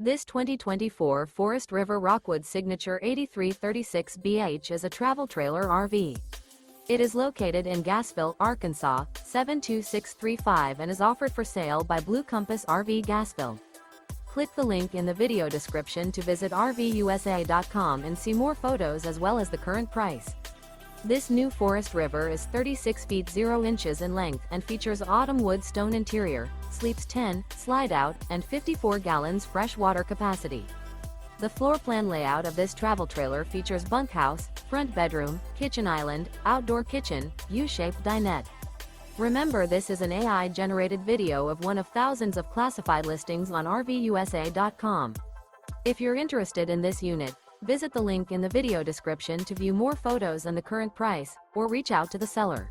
This 2024 Forest River Rockwood Signature 8336BH is a travel trailer RV. It is located in Gassville, Arkansas, 72635 and is offered for sale by Blue Compass RV Gassville. Click the link in the video description to visit RVUSA.com and see more photos as well as the current price. This new Forest River is 36 feet 0 inches in length and features autumn wood stone interior, sleeps 10, slide-out, and 54 gallons fresh water capacity. The floor plan layout of this travel trailer features bunkhouse, front bedroom, kitchen island, outdoor kitchen, U-shaped dinette. Remember, this is an AI-generated video of one of thousands of classified listings on RVUSA.com. If you're interested in this unit, visit the link in the video description to view more photos and the current price, or reach out to the seller.